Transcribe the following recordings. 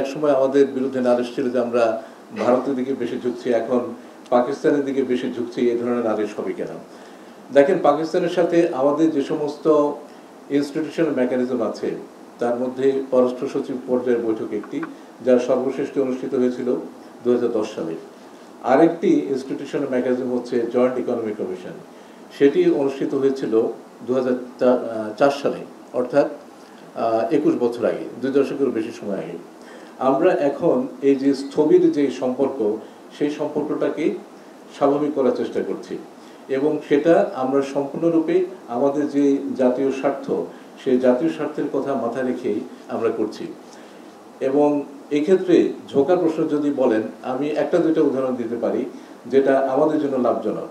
একসময় আমাদের বিরুদ্ধে নালিশ ছিল যে আমরা ভারতের দিকে বেশি ঝুঁকছি, এখন পাকিস্তানের দিকে বেশি ঝুঁকছি, এই ধরনের নালিশ হবে কেন? দেখেন, পাকিস্তানের সাথে আমাদের যে সমস্ত ইনস্টিটিউশনাল মেকানিজম আছে তার মধ্যে পররাষ্ট্র সচিব পর্যায়ের বৈঠক একটি, যার সর্বশেষটি অনুষ্ঠিত হয়েছিল 2010 সালে। আরেকটি ইনস্টিটিউশনাল মেকানিজম হচ্ছে জয়েন্ট ইকোনমিক কমিশন, সেটি অনুষ্ঠিত হয়েছিল 2004 সালে, অর্থাৎ 21 বছর আগে, 2 দশকেরও বেশি সময় আগে। আমরা এখন এই যে স্থবির যে সম্পর্ক, সেই সম্পর্কটাকে স্বাভাবিক করার চেষ্টা করছি, এবং সেটা আমরা সম্পূর্ণরূপে আমাদের যে জাতীয় স্বার্থ, সেই জাতীয় স্বার্থের কথা মাথায় রেখেই আমরা করছি। এবং এই ক্ষেত্রে ঝোঁকার প্রশ্ন যদি বলেন, আমি একটা দুইটা উদাহরণ দিতে পারি যেটা আমাদের জন্য লাভজনক।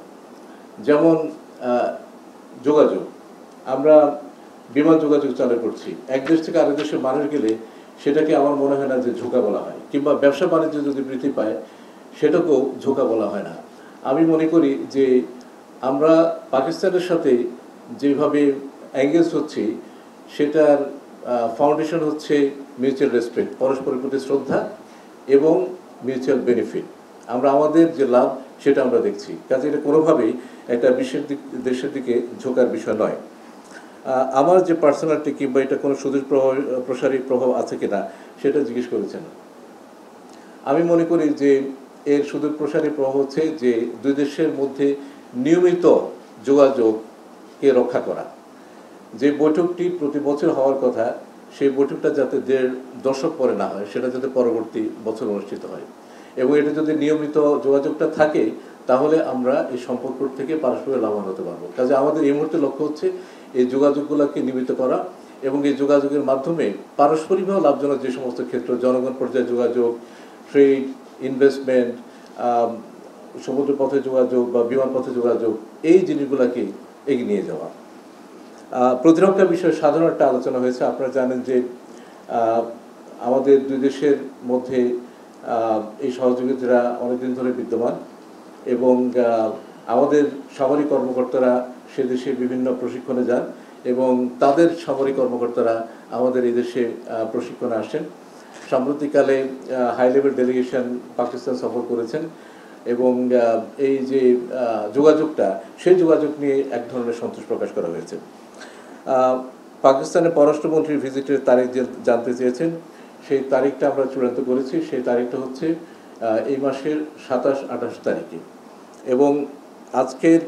যেমন যোগাযোগ, আমরা বিমান যোগাযোগ চালু করছি, এক দেশ থেকে আরেক দেশের মানুষ গেলে সেটাকে আমার মনে হয় না যে ঝোঁকা বলা হয়, কিংবা ব্যবসা বাণিজ্য যদি বৃদ্ধি পায় সেটাকেও ঝোঁকা বলা হয় না। আমি মনে করি যে আমরা পাকিস্তানের সাথে যেভাবে এঙ্গেজ হচ্ছি সেটার ফাউন্ডেশন হচ্ছে মিউচুয়াল রেসপেক্ট, পরস্পরের প্রতি শ্রদ্ধা এবং মিউচুয়াল বেনিফিট। আমরা আমাদের যে লাভ সেটা আমরা দেখছি, কাজে এটা কোনোভাবেই একটা দেশের দিকে ঝোঁকার বিষয় নয়। আমার যে পার্সোনালিটি কিংবা এটা কোনো সুদূর প্রসারী প্রভাব আছে কিনা সেটা জিজ্ঞেস করেছেন। আমি মনে করি যে এর সুদূর প্রসারী প্রভাব হচ্ছে যে দুই দেশের মধ্যে নিয়মিত যোগাযোগকে রক্ষা করা। যে বৈঠকটি প্রতি বছর হওয়ার কথা, সেই বৈঠকটা যাতে 1.5 দশক পরে না হয়, সেটা যাতে পরবর্তী বছর অনুষ্ঠিত হয়, এবং এটা যদি নিয়মিত যোগাযোগটা থাকে তাহলে আমরা এই সম্পর্ক থেকে পারস্পরিক লাভবান হতে পারবো। কাজে আমাদের এই মুহূর্তে লক্ষ্য হচ্ছে এই যোগাযোগগুলোকে নিয়মিত করা, এবং এই যোগাযোগের মাধ্যমে পারস্পরিকভাবে লাভজনক যে সমস্ত ক্ষেত্র, জনগণ পর্যায়ে যোগাযোগ, ট্রেড, ইনভেস্টমেন্ট, সমুদ্র পথে যোগাযোগ বা বিমান পথে যোগাযোগ, এই জিনিসগুলোকে এগিয়ে নিয়ে যাওয়া। প্রতিরক্ষা বিষয়ে সাধারণ একটা আলোচনা হয়েছে। আপনারা জানেন যে আমাদের দুই দেশের মধ্যে এই সহযোগিতারা অনেকদিন ধরে বিদ্যমান, এবং আমাদের সামরিক কর্মকর্তারা সে দেশে বিভিন্ন প্রশিক্ষণে যান, এবং তাদের সামরিক কর্মকর্তারা আমাদের এই দেশে প্রশিক্ষণে আসেন। সাম্প্রতিককালে হাই লেভেল ডেলিগেশন পাকিস্তান সফর করেছেন, এবং এই যে যোগাযোগটা, সেই যোগাযোগ নিয়ে এক ধরনের সন্তোষ প্রকাশ করা হয়েছে। পাকিস্তানের পররাষ্ট্রমন্ত্রীর ভিজিটের তারিখ জানতে চেয়েছেন, সেই তারিখটা আমরা চূড়ান্ত করেছি। সেই তারিখটা হচ্ছে এই মাসের 27-28 তারিখে, এবং আজকের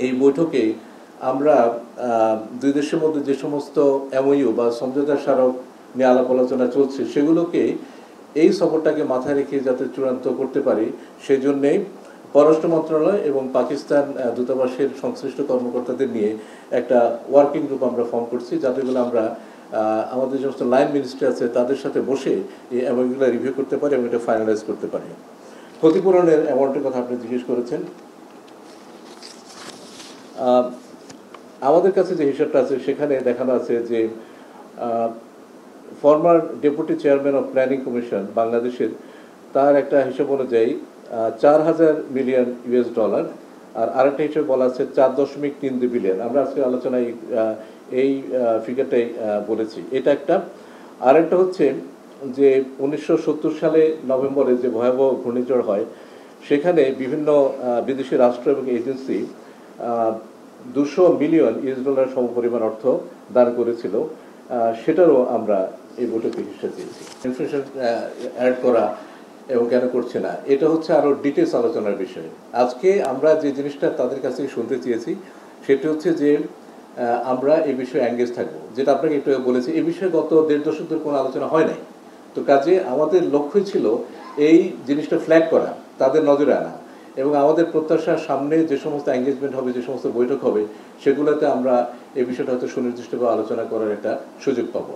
এই বৈঠকে আমরা দুই দেশের মধ্যে যে সমস্ত এমওইউ বা সমঝোতা স্মারক নিয়ে আলাপ আলোচনা চলছে সেগুলোকে এই সফরটাকে মাথায় রেখে যাতে চূড়ান্ত করতে পারি, সেই জন্যেই পররাষ্ট্র মন্ত্রণালয় এবং পাকিস্তান দূতাবাসের সংশ্লিষ্ট কর্মকর্তাদের নিয়ে একটা ওয়ার্কিং গ্রুপ আমরা ফর্ম করছি, যাতে করে আমরা আমাদের যে সমস্ত লাইন মিনিস্ট্রি আছে তাদের সাথে বসে এই অ্যামাউন্টগুলো রিভিউ করতে পারি এবং এটা ফাইনালাইজ করতে পারি। ক্ষতিপূরণের অ্যামাউন্টের কথা আপনি জিজ্ঞেস করেছেন। আমাদের কাছে যে হিসাবটা আছে সেখানে দেখানো আছে যে former deputy chairman of planning commission বাংলাদেশের, তার একটা হিসাব অনুযায়ী 4,000 মিলিয়ন US ডলার, আর আরেকটা হিসাবে বলা আছে 4.32 বিলিয়ন। আমরা আজকে আলোচনায় এই ফিগারটাই বলেছি, এটা একটা। আরেকটা হচ্ছে যে 1970 সালে নভেম্বরে যে ভয়াবহ ঘূর্ণিঝড় হয়, সেখানে বিভিন্ন বিদেশি রাষ্ট্র এবং এজেন্সি 200 মিলিয়ন US ডলার সমপরিমাণ অর্থ দান করেছিল, সেটারও আমরা এই বৈঠকে হিসাব দিয়েছি। ইনফ্লেশন অ্যাড করা এবং কেন করছে না, এটা হচ্ছে আরও ডিটেলস আলোচনার বিষয়। আজকে আমরা যে জিনিসটা তাদের কাছ থেকে শুনতে চেয়েছি সেটি হচ্ছে যে আমরা এই বিষয়ে এঙ্গেজ থাকবো, যেটা আপনাকে একটু বলেছি। এই বিষয়ে গত 1.5 দশক ধরে কোনো আলোচনা হয় নাই, তো কাজে আমাদের লক্ষ্যই ছিল এই জিনিসটা ফ্ল্যাগ করা, তাদের নজরে আনা, এবং আমাদের প্রত্যাশার সামনে যে সমস্ত এঙ্গেজমেন্ট হবে, যে সমস্ত বৈঠক হবে, সেগুলোতে আমরা এই বিষয়টা হয়তো সুনির্দিষ্টভাবে আলোচনা করার একটা সুযোগ পাবো।